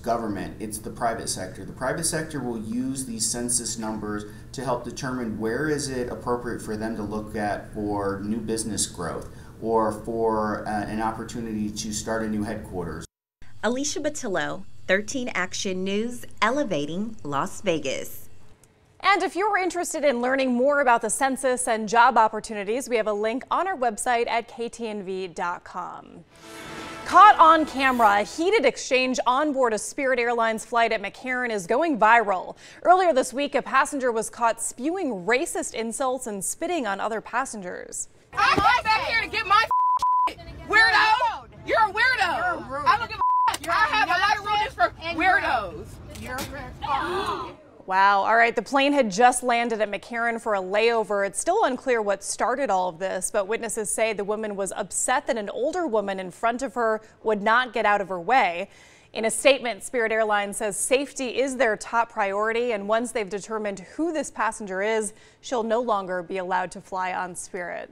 government, it's the private sector. The private sector will use these census numbers to help determine where is it appropriate for them to look at for new business growth or for an opportunity to start a new headquarters. Alicia Batillo, 13 Action News, elevating Las Vegas. And if you're interested in learning more about the census and job opportunities, we have a link on our website at ktnv.com. Caught on camera, a heated exchange on board a Spirit Airlines flight at McCarran is going viral. Earlier this week, a passenger was caught spewing racist insults and spitting on other passengers. I came back here to get my weirdo. You're a weirdo. I don't give a I have a lot of rudeness for weirdos. You're a weirdo. Wow. All right. The plane had just landed at McCarran for a layover. It's still unclear what started all of this, but witnesses say the woman was upset that an older woman in front of her would not get out of her way. In a statement, Spirit Airlines says safety is their top priority, and once they've determined who this passenger is, she'll no longer be allowed to fly on Spirit.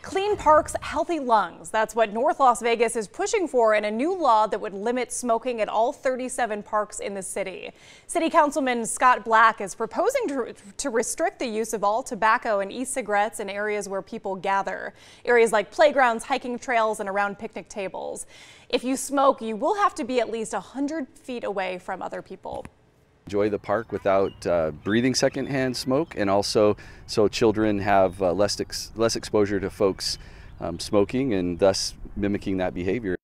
Clean parks, healthy lungs. That's what North Las Vegas is pushing for in a new law that would limit smoking at all 37 parks in the city. City Councilman Scott Black is proposing to restrict the use of all tobacco and e-cigarettes in areas where people gather. Areas like playgrounds, hiking trails, and around picnic tables. If you smoke, you will have to be at least 100 feet away from other people. Enjoy the park without breathing secondhand smoke, and also so children have less exposure to folks smoking and thus mimicking that behavior.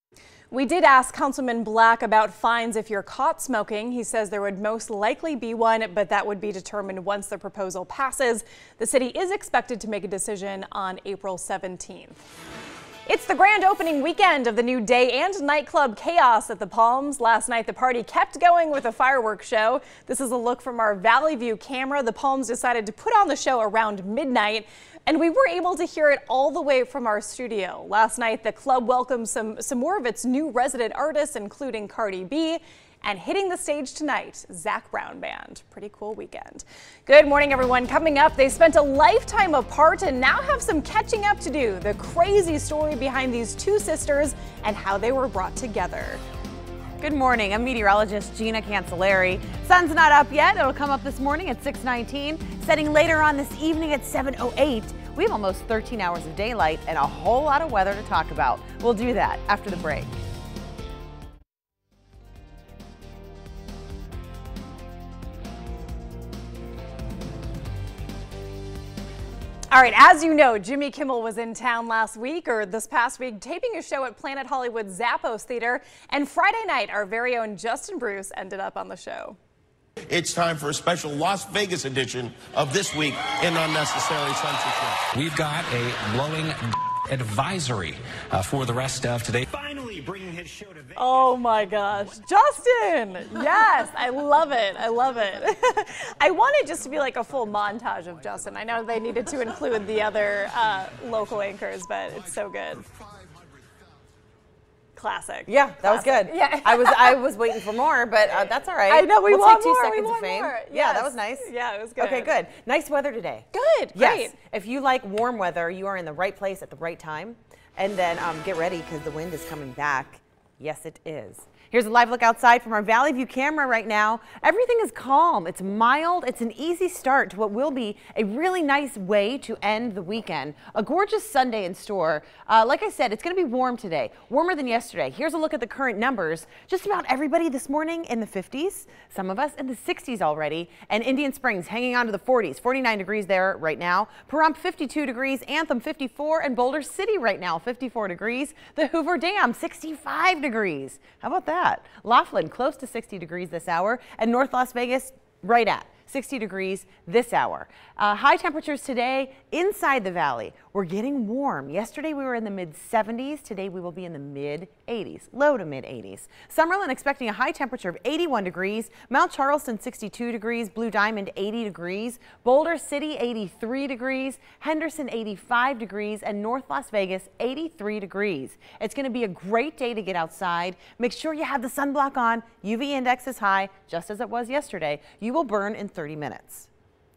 We did ask Councilman Black about fines if you're caught smoking. He says there would most likely be one, but that would be determined once the proposal passes. The city is expected to make a decision on April 17th. It's the grand opening weekend of the new day and nightclub Chaos at the Palms. Last night, the party kept going with a fireworks show. This is a look from our Valley View camera. The Palms decided to put on the show around midnight, and we were able to hear it all the way from our studio. Last night, the club welcomed some more of its new resident artists, including Cardi B. And hitting the stage tonight, Zac Brown Band. Pretty cool weekend. Good morning, everyone. Coming up, they spent a lifetime apart and now have some catching up to do. The crazy story behind these two sisters and how they were brought together. Good morning. I'm meteorologist Gina Cancelleri. Sun's not up yet. It'll come up this morning at 6:19, setting later on this evening at 7:08. We have almost 13 hours of daylight and a whole lot of weather to talk about. We'll do that after the break. All right, as you know, Jimmy Kimmel was in town this past week, taping a show at Planet Hollywood's Zappos Theater. And Friday night, our very own Justin Bruce ended up on the show. It's time for a special Las Vegas edition of This Week in Unnecessary Censorship. We've got a glowing advisory for the rest of today. Finally bringing his show to Vegas. Oh my gosh, Justin! Yes, I love it. I love it. I wanted just to be like a full montage of Justin. I know they needed to include the other local anchors, but it's so good. Classic. Yeah, that was good. Yeah. I was waiting for more, but that's all right. I know, we'll want take 2 more. seconds We want of fame. more. Yeah, that Yes. was nice. Yeah, it was good. Okay, good. Nice weather today. Good, great. Yes. If you like warm weather, you are in the right place at the right time. And then get ready because the wind is coming back. Yes, it is. Here's a live look outside from our Valley View camera right now. Everything is calm. It's mild. It's an easy start to what will be a really nice way to end the weekend. A gorgeous Sunday in store. Like I said, it's going to be warm today, warmer than yesterday. Here's a look at the current numbers. Just about everybody this morning in the 50s, some of us in the 60s already, and Indian Springs hanging on to the 40s, 49 degrees there right now. Pahrump 52 degrees, Anthem 54, and Boulder City right now 54 degrees. The Hoover Dam 65 degrees. How about that? Laughlin close to 60 degrees this hour, and North Las Vegas right at 60 degrees this hour. High temperatures today inside the valley. We're getting warm. Yesterday we were in the mid-70s. Today we will be in the mid-80s, low to mid-80s. Summerlin expecting a high temperature of 81 degrees. Mount Charleston 62 degrees. Blue Diamond 80 degrees. Boulder City 83 degrees. Henderson 85 degrees. And North Las Vegas 83 degrees. It's going to be a great day to get outside. Make sure you have the sunblock on. UV index is high, just as it was yesterday. You will burn in 30 minutes.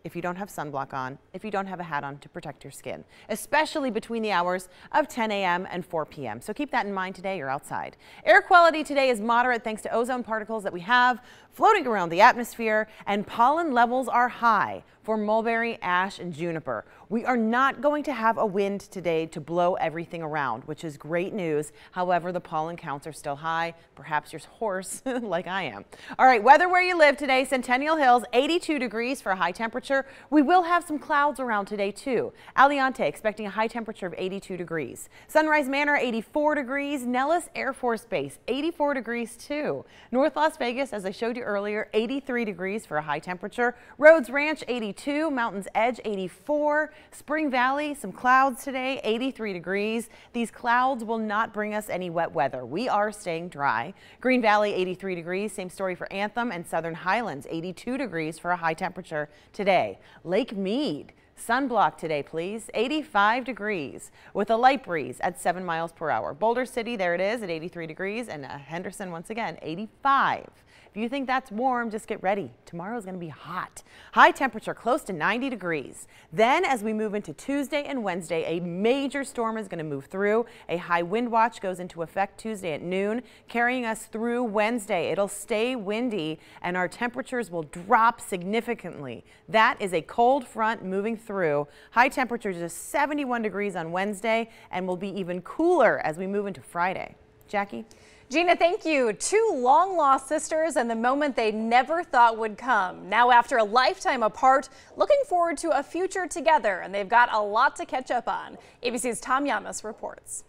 if you don't have sunblock on, if you don't have a hat on to protect your skin, especially between the hours of 10 a.m. and 4 p.m. So keep that in mind today you're outside. Air quality today is moderate thanks to ozone particles that we have floating around the atmosphere, and pollen levels are high for mulberry, ash, and juniper. We are not going to have a wind today to blow everything around, which is great news. However, the pollen counts are still high. Perhaps you're hoarse like I am. All right, weather where you live today, Centennial Hills, 82 degrees for a high temperature. We will have some clouds around today too. Aliante expecting a high temperature of 82 degrees. Sunrise Manor, 84 degrees. Nellis Air Force Base, 84 degrees too. North Las Vegas, as I showed you earlier, 83 degrees for a high temperature. Rhodes Ranch, 82. Mountains Edge, 84. Spring Valley, some clouds today, 83 degrees. These clouds will not bring us any wet weather. We are staying dry. Green Valley, 83 degrees. Same story for Anthem and Southern Highlands, 82 degrees for a high temperature today. Lake Mead, sunblock today, please, 85 degrees with a light breeze at 7 miles per hour. Boulder City, there it is at 83 degrees, and Henderson, once again, 85. If you think that's warm, just get ready. Tomorrow's going to be hot. High temperature close to 90 degrees. Then as we move into Tuesday and Wednesday, a major storm is going to move through. A high wind watch goes into effect Tuesday at noon, carrying us through Wednesday. It'll stay windy and our temperatures will drop significantly. That is a cold front moving through. High temperatures just 71 degrees on Wednesday and will be even cooler as we move into Friday. Jackie? Gina, thank you. Two long-lost sisters and the moment they never thought would come. Now, after a lifetime apart, looking forward to a future together, and they've got a lot to catch up on. ABC's Tom Yamas reports.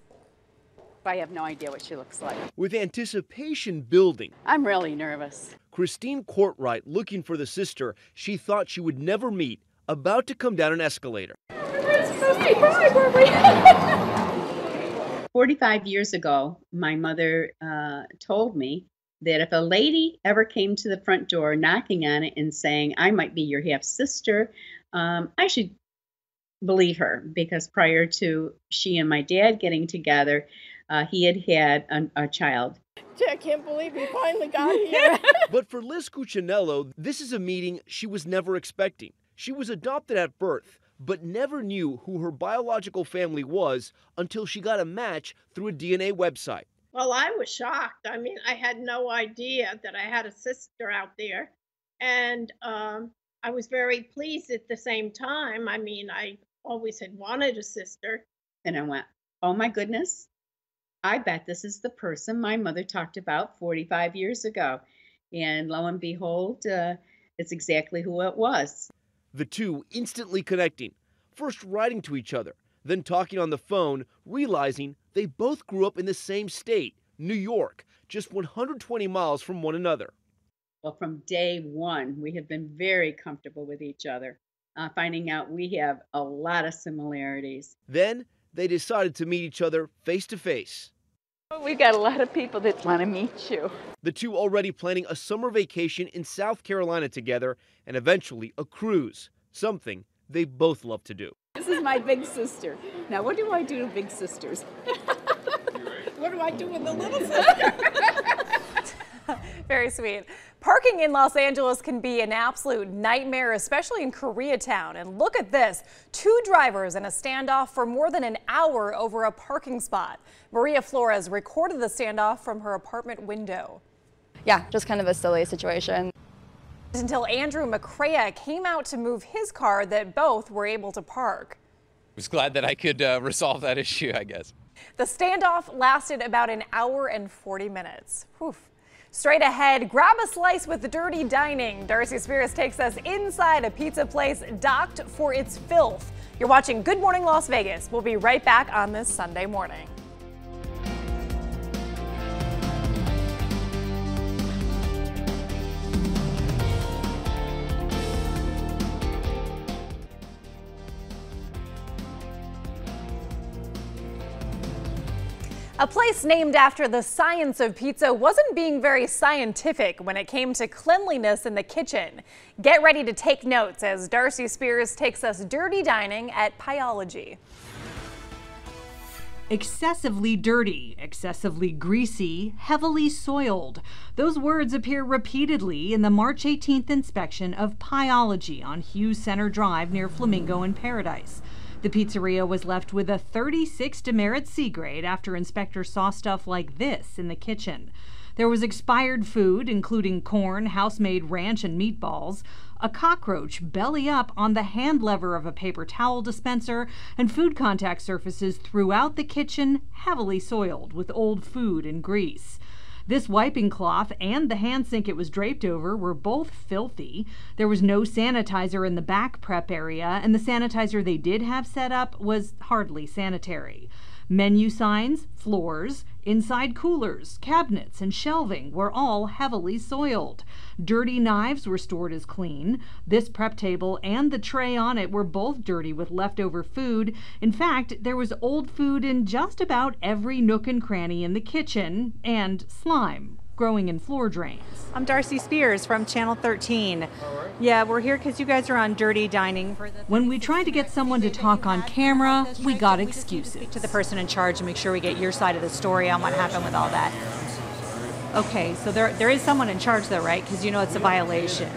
I have no idea what she looks like. With anticipation building, I'm really nervous. Christine Courtwright, looking for the sister she thought she would never meet, about to come down an escalator. 45 years ago, my mother told me that if a lady ever came to the front door knocking on it and saying, I might be your half sister, I should believe her, because prior to she and my dad getting together, he had a child. I can't believe we finally got here. But for Liz Cuccinello, this is a meeting she was never expecting. She was adopted at birth, but never knew who her biological family was until she got a match through a DNA website. Well, I was shocked. I mean, I had no idea that I had a sister out there. And I was very pleased at the same time. I mean, I always had wanted a sister. And I went, oh my goodness, I bet this is the person my mother talked about 45 years ago. And lo and behold, it's exactly who it was. The two instantly connecting, first writing to each other, then talking on the phone, realizing they both grew up in the same state, New York, just 120 miles from one another. Well, from day one, we have been very comfortable with each other, finding out we have a lot of similarities. Then they decided to meet each other face to face. We got a lot of people that want to meet you. The two already planning a summer vacation in South Carolina together and eventually a cruise, something they both love to do. This is my big sister. Now, what do I do to big sisters? What do I do with the little sister? Very sweet. Parking in Los Angeles can be an absolute nightmare, especially in Koreatown. And look at this, 2 drivers in a standoff for more than an hour over a parking spot. Maria Flores recorded the standoff from her apartment window. Yeah, just kind of a silly situation. Until Andrew McCrea came out to move his car that both were able to park. I was glad that I could resolve that issue, I guess. The standoff lasted about an hour and 40 minutes. Whew. Straight ahead, grab a slice with Dirty Dining. Darcy Spears takes us inside a pizza place docked for its filth. You're watching Good Morning Las Vegas. We'll be right back on this Sunday morning. A place named after the science of pizza wasn't being very scientific when it came to cleanliness in the kitchen. Get ready to take notes as Darcy Spears takes us dirty dining at Pyology. Excessively dirty, excessively greasy, heavily soiled. Those words appear repeatedly in the March 18th inspection of Pieology on Hughes Center Drive near Flamingo and Paradise. The pizzeria was left with a 36 demerit C grade after inspectors saw stuff like this in the kitchen. There was expired food, including corn, house-made ranch, and meatballs, a cockroach belly up on the hand lever of a paper towel dispenser, and food contact surfaces throughout the kitchen heavily soiled with old food and grease. This wiping cloth and the hand sink it was draped over were both filthy. There was no sanitizer in the back prep area, and the sanitizer they did have set up was hardly sanitary. Menu signs, floors, inside coolers, cabinets, and shelving were all heavily soiled. Dirty knives were stored as clean. This prep table and the tray on it were both dirty with leftover food. In fact, there was old food in just about every nook and cranny in the kitchen, and slime growing in floor drains. I'm Darcy Spears from Channel 13. Yeah, we're here because you guys are on Dirty Dining. When we tried to get someone to talk on camera, we got excuses. Speak to the person in charge and make sure we get your side of the story on what happened with all that. Okay, so there is someone in charge though, right? Because you know it's a violation.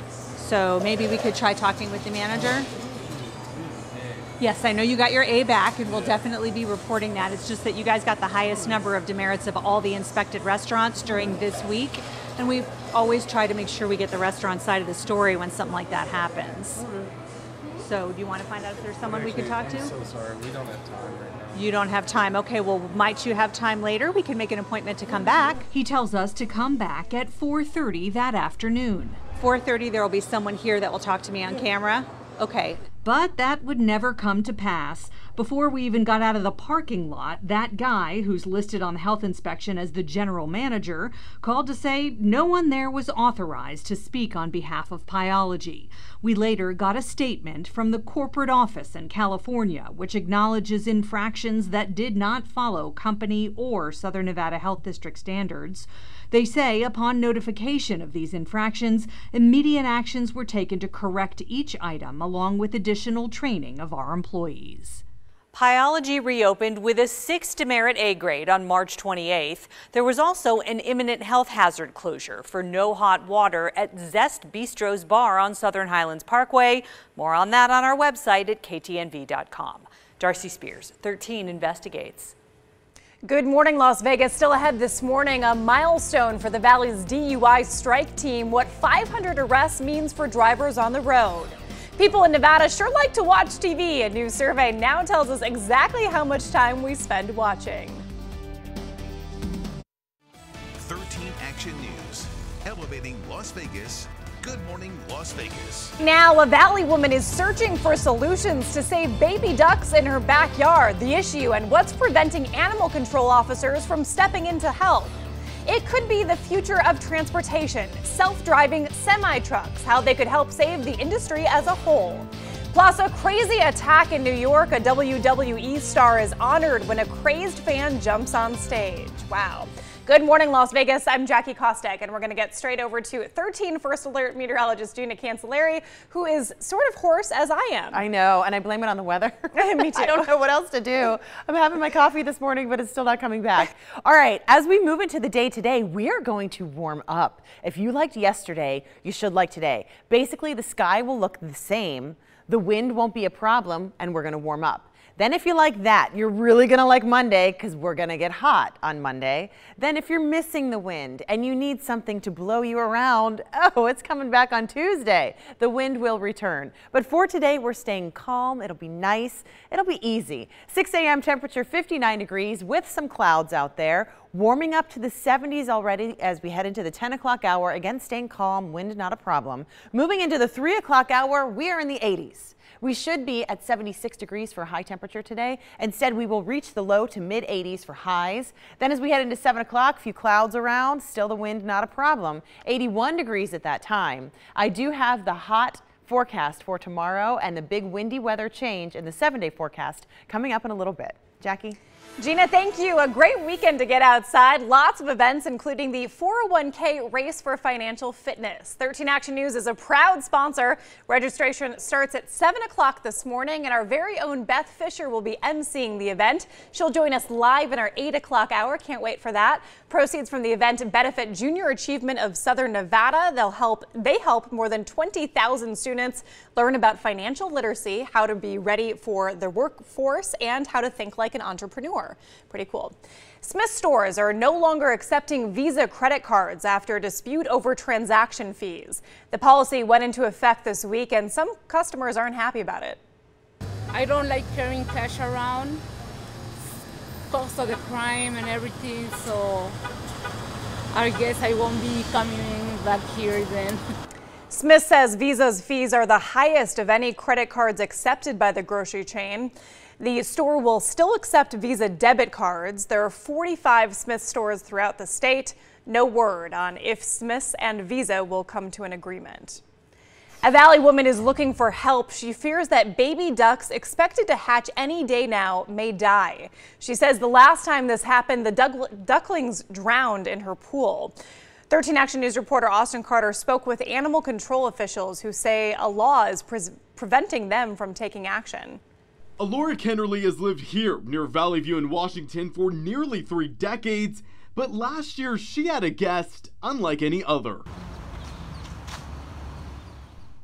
So maybe we could try talking with the manager? Yes, I know you got your A back, and we'll definitely be reporting that. It's just that you guys got the highest number of demerits of all the inspected restaurants during this week, and we always try to make sure we get the restaurant side of the story when something like that happens. So do you want to find out if there's someone we could talk to? I'm so sorry, we don't have time right now. You don't have time. Okay, well, might you have time later? We can make an appointment to come back. He tells us to come back at 4:30 that afternoon. 4:30, there will be someone here that will talk to me on camera. Okay. But that would never come to pass. Before we even got out of the parking lot, that guy, who's listed on the health inspection as the general manager, called to say no one there was authorized to speak on behalf of Pieology. We later got a statement from the corporate office in California, which acknowledges infractions that did not follow company or Southern Nevada Health District standards. They say upon notification of these infractions, immediate actions were taken to correct each item along with additional training of our employees. Pieology reopened with a 6 demerit A grade on March 28th. There was also an imminent health hazard closure for no hot water at Zest Bistro's bar on Southern Highlands Parkway. More on that on our website at ktnv.com. Darcy Spears, 13 investigates. Good morning, Las Vegas. Still ahead this morning, a milestone for the Valley's DUI strike team, what 500 arrests means for drivers on the road. People in Nevada sure like to watch TV. A new survey now tells us exactly how much time we spend watching. 13 Action News, elevating Las Vegas. Good morning, Las Vegas. Now, a Valley woman is searching for solutions to save baby ducks in her backyard. The issue and what's preventing animal control officers from stepping in to help. It could be the future of transportation, self-driving semi-trucks, how they could help save the industry as a whole. Plus, a crazy attack in New York. A WWE star is honored when a crazed fan jumps on stage. Wow. Good morning, Las Vegas. I'm Jackie Kostek, and we're going to get straight over to 13 First Alert meteorologist Gina Cancelleri, who is sort of hoarse as I am. I know, and I blame it on the weather. Me too. I don't know what else to do. I'm having my coffee this morning, but it's still not coming back. All right, as we move into the day today, we are going to warm up. If you liked yesterday, you should like today. Basically, the sky will look the same, the wind won't be a problem, and we're going to warm up. Then if you like that, you're really going to like Monday because we're going to get hot on Monday. Then if you're missing the wind and you need something to blow you around, oh, it's coming back on Tuesday. The wind will return. But for today, we're staying calm. It'll be nice. It'll be easy. 6 a.m. temperature 59 degrees with some clouds out there. Warming up to the 70s already as we head into the 10 o'clock hour. Again, staying calm, wind not a problem. Moving into the 3 o'clock hour, we are in the 80s. We should be at 76 degrees for high temperature today. Instead, we will reach the low to mid 80s for highs. Then as we head into 7 o'clock, a few clouds around, still the wind not a problem. 81 degrees at that time. I do have the hot forecast for tomorrow and the big windy weather change in the 7-day forecast coming up in a little bit. Jackie? Gina, thank you. A great weekend to get outside. Lots of events, including the 401k Race for Financial Fitness. 13 Action News is a proud sponsor. Registration starts at 7 o'clock this morning, and our very own Beth Fisher will be emceeing the event. She'll join us live in our 8 o'clock hour. Can't wait for that. Proceeds from the event benefit Junior Achievement of Southern Nevada. They help more than 20,000 students learn about financial literacy, how to be ready for the workforce, and how to think like an entrepreneur. Pretty cool. Smith stores are no longer accepting Visa credit cards after a dispute over transaction fees. The policy went into effect this week, and some customers aren't happy about it. I don't like carrying cash around because of the crime and everything, so I guess I won't be coming back here then. Smith says Visa's fees are the highest of any credit cards accepted by the grocery chain. The store will still accept Visa debit cards. There are 45 Smith stores throughout the state. No word on if Smiths and Visa will come to an agreement. A Valley woman is looking for help. She fears that baby ducks expected to hatch any day now may die. She says the last time this happened, the ducklings drowned in her pool. 13 Action News reporter Austin Carter spoke with animal control officials who say a law is preventing them from taking action. Alora Kennerly has lived here near Valley View in Washington for nearly 3 decades, but last year she had a guest unlike any other.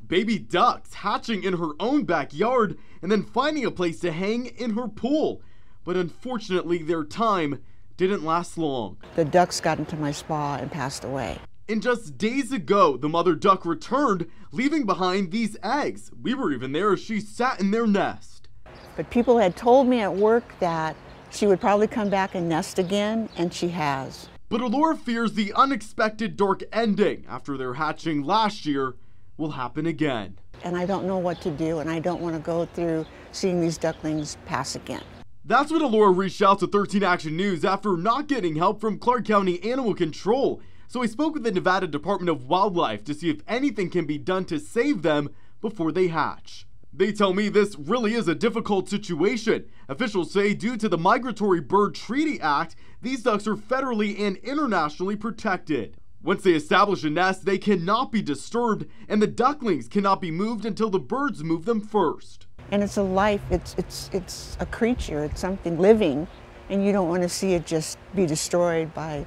Baby ducks hatching in her own backyard and then finding a place to hang in her pool. But unfortunately, their time didn't last long. The ducks got into my spa and passed away. And just days ago, the mother duck returned, leaving behind these eggs. We were even there as she sat in their nest. But people had told me at work that she would probably come back and nest again, and she has. But Alora fears the unexpected dark ending after their hatching last year will happen again. And I don't know what to do, and I don't want to go through seeing these ducklings pass again. That's when Alora reached out to 13 Action News after not getting help from Clark County Animal Control. So I spoke with the Nevada Department of Wildlife to see if anything can be done to save them before they hatch. They tell me this really is a difficult situation. Officials say due to the Migratory Bird Treaty Act, these ducks are federally and internationally protected. Once they establish a nest, they cannot be disturbed, and the ducklings cannot be moved until the birds move them first. And it's a life, it's a creature, it's something living, and you don't want to see it just be destroyed by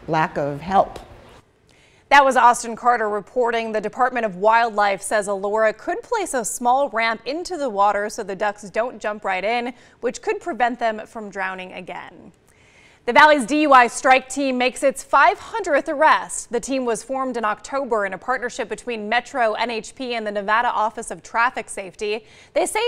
lack of help. That was Austin Carter reporting. The Department of Wildlife says Alora could place a small ramp into the water so the ducks don't jump right in, which could prevent them from drowning again. The Valley's DUI strike team makes its 500th arrest. The team was formed in October in a partnership between Metro, NHP, and the Nevada Office of Traffic Safety. They say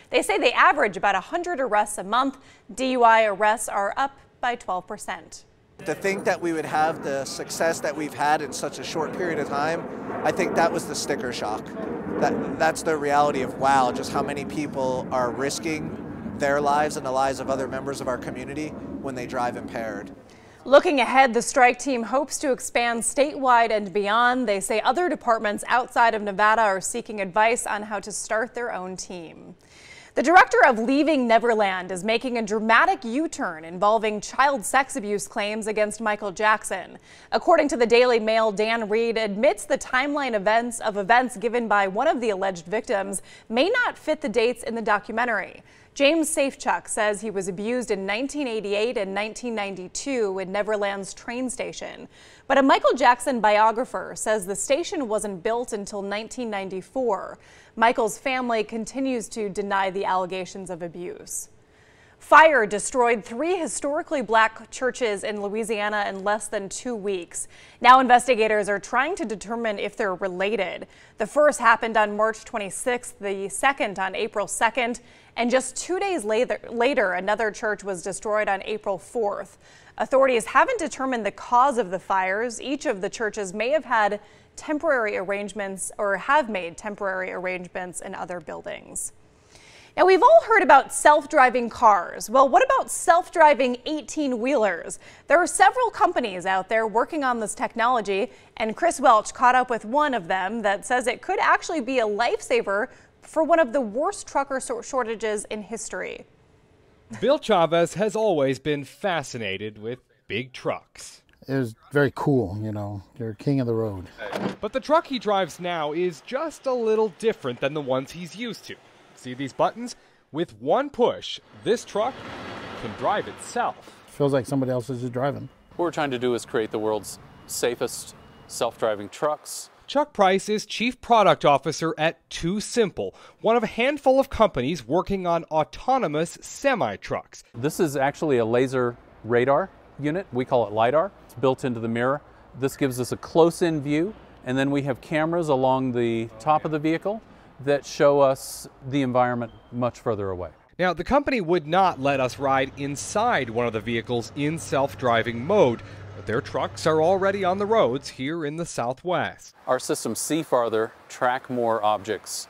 they average about 100 arrests a month. DUI arrests are up by 12%. To think that we would have the success that we've had in such a short period of time, I think that was the sticker shock. That's the reality of, wow, just how many people are risking their lives and the lives of other members of our community when they drive impaired. Looking ahead, the strike team hopes to expand statewide and beyond. They say other departments outside of Nevada are seeking advice on how to start their own team. The director of Leaving Neverland is making a dramatic U-turn involving child sex abuse claims against Michael Jackson. According to the Daily Mail, Dan Reed admits the timeline of events given by one of the alleged victims may not fit the dates in the documentary. James Safechuck says he was abused in 1988 and 1992 in Neverland's train station. But a Michael Jackson biographer says the station wasn't built until 1994. Michael's family continues to deny the allegations of abuse. Fire destroyed 3 historically black churches in Louisiana in less than 2 weeks. Now investigators are trying to determine if they're related. The first happened on March 26th, the second on April 2nd, and just 2 days later, another church was destroyed on April 4th. Authorities haven't determined the cause of the fires. Each of the churches may have had temporary arrangements or have made temporary arrangements in other buildings. Now, we've all heard about self-driving cars. Well, what about self-driving 18-wheelers? There are several companies out there working on this technology, and Chris Welch caught up with one of them that says it could actually be a lifesaver for one of the worst trucker shortages in history. Bill Chavez has always been fascinated with big trucks. It was very cool, you know, you're king of the road. But the truck he drives now is just a little different than the ones he's used to. See these buttons? With one push, this truck can drive itself. Feels like somebody else is driving. What we're trying to do is create the world's safest self-driving trucks. Chuck Price is Chief Product Officer at Too Simple, one of a handful of companies working on autonomous semi-trucks. This is actually a laser radar unit. We call it LiDAR. It's built into the mirror. This gives us a close-in view, and then we have cameras along the top of the vehicle that show us the environment much further away. Now, the company would not let us ride inside one of the vehicles in self-driving mode, but their trucks are already on the roads here in the Southwest. Our systems see farther, track more objects,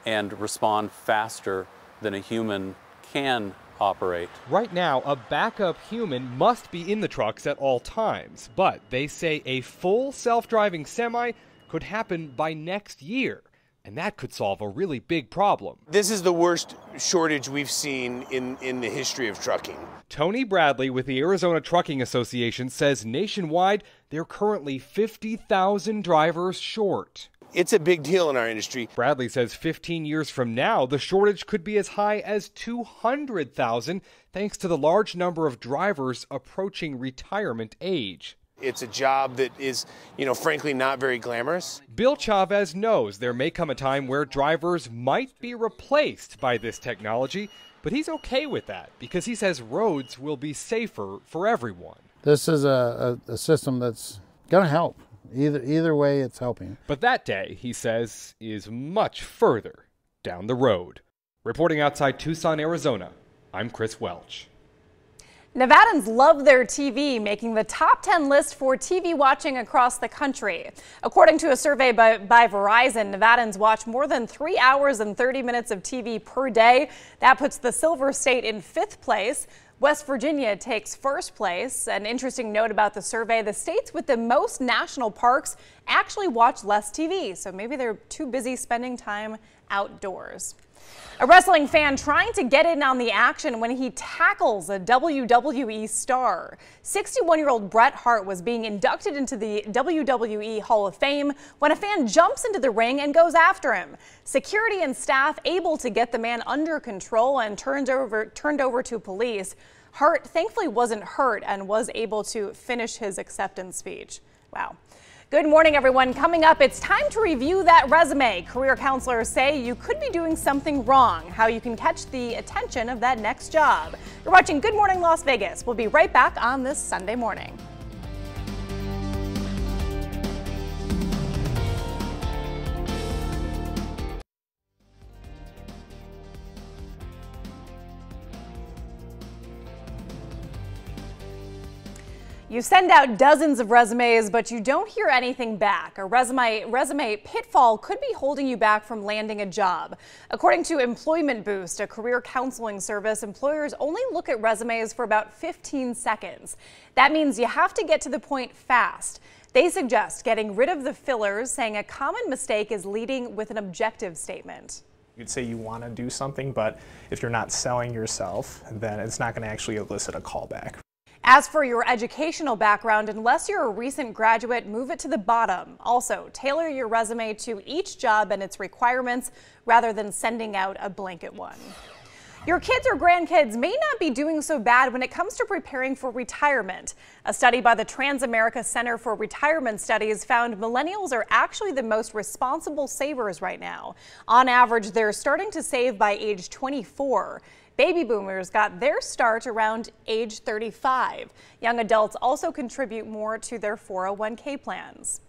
and respond faster than a human can operate. Right now, a backup human must be in the trucks at all times, but they say a full self-driving semi could happen by next year. And that could solve a really big problem. This is the worst shortage we've seen in the history of trucking. Tony Bradley with the Arizona Trucking Association says nationwide they're currently 50,000 drivers short. It's a big deal in our industry. Bradley says 15 years from now, the shortage could be as high as 200,000 thanks to the large number of drivers approaching retirement age. It's a job that is, frankly not very glamorous. Bill Chavez knows there may come a time where drivers might be replaced by this technology, but he's okay with that because he says roads will be safer for everyone. This is a system that's going to help. Either way, it's helping. But that day, he says, is much further down the road. Reporting outside Tucson, Arizona, I'm Chris Welch. Nevadans love their TV, making the top 10 list for TV watching across the country. According to a survey by Verizon, Nevadans watch more than 3 hours and 30 minutes of TV per day. That puts the Silver State in 5th place. West Virginia takes 1st place. An interesting note about the survey, the states with the most national parks actually watch less TV, so maybe they're too busy spending time outdoors. A wrestling fan trying to get in on the action when he tackles a WWE star. 61-year-old Bret Hart was being inducted into the WWE Hall of Fame when a fan jumps into the ring and goes after him. Security and staff able to get the man under control and turned over to police. Hart thankfully wasn't hurt and was able to finish his acceptance speech. Wow. Good morning, everyone. Coming up, it's time to review that resume. Career counselors say you could be doing something wrong, how you can catch the attention of that next job. You're watching Good Morning Las Vegas. We'll be right back on this Sunday morning. You send out dozens of resumes, but you don't hear anything back. A resume pitfall could be holding you back from landing a job. According to Employment Boost, a career counseling service, employers only look at resumes for about 15 seconds. That means you have to get to the point fast. They suggest getting rid of the fillers, saying a common mistake is leading with an objective statement. You'd say you want to do something, but if you're not selling yourself, then it's not going to actually elicit a callback. As for your educational background, unless you're a recent graduate, move it to the bottom. Also, tailor your resume to each job and its requirements rather than sending out a blanket one. Your kids or grandkids may not be doing so bad when it comes to preparing for retirement. A study by the Transamerica Center for Retirement Studies found millennials are actually the most responsible savers right now. On average, they're starting to save by age 24. Baby boomers got their start around age 35. Young adults also contribute more to their 401k plans.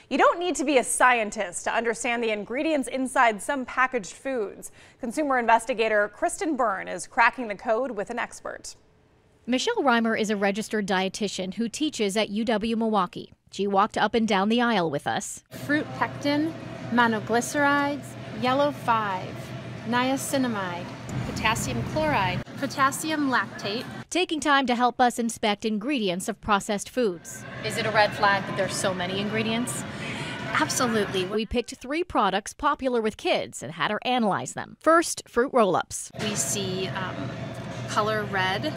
You don't need to be a scientist to understand the ingredients inside some packaged foods. Consumer investigator Kristen Byrne is cracking the code with an expert. Michelle Reimer is a registered dietitian who teaches at UW-Milwaukee. She walked up and down the aisle with us. Fruit pectin, monoglycerides, yellow 5, niacinamide, potassium chloride, potassium lactate. Taking time to help us inspect ingredients of processed foods. Is it a red flag that there's so many ingredients? Absolutely. We picked 3 products popular with kids and had her analyze them. First, fruit roll-ups. We see color red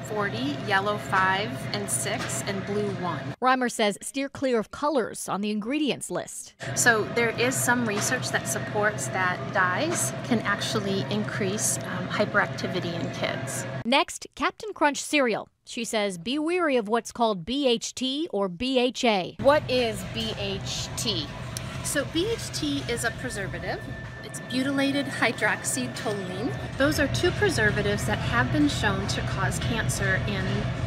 40, yellow 5 and 6, and blue 1. Reimer says steer clear of colors on the ingredients list. So there is some research that supports that dyes can actually increase hyperactivity in kids. Next, Captain Crunch cereal. She says be wary of what's called BHT or BHA. What is BHT? So BHT is a preservative. It's butylated hydroxytoluene. Those are 2 preservatives that have been shown to cause cancer in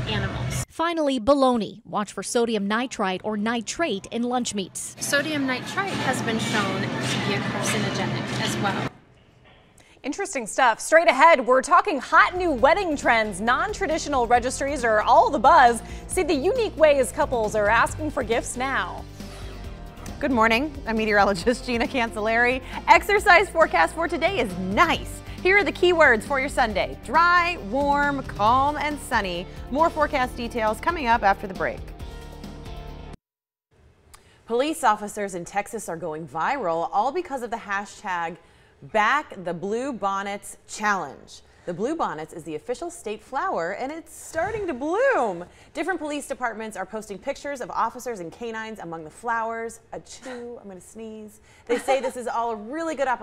animals. Finally, bologna. Watch for sodium nitrite or nitrate in lunch meats. Sodium nitrite has been shown to be a carcinogenic as well. Interesting stuff. Straight ahead, we're talking hot new wedding trends. Non-traditional registries are all the buzz. See the unique ways couples are asking for gifts now. Good morning. I'm meteorologist Gina Cancelleri. Exercise forecast for today is nice. Here are the keywords for your Sunday: dry, warm, calm, and sunny. More forecast details coming up after the break. Police officers in Texas are going viral, all because of the hashtag #BackTheBlueBonnets Challenge. The bluebonnets is the official state flower, and it's starting to bloom. Different police departments are posting pictures of officers and canines among the flowers. Achoo, I'm going to sneeze. They say this is all a really good opportunity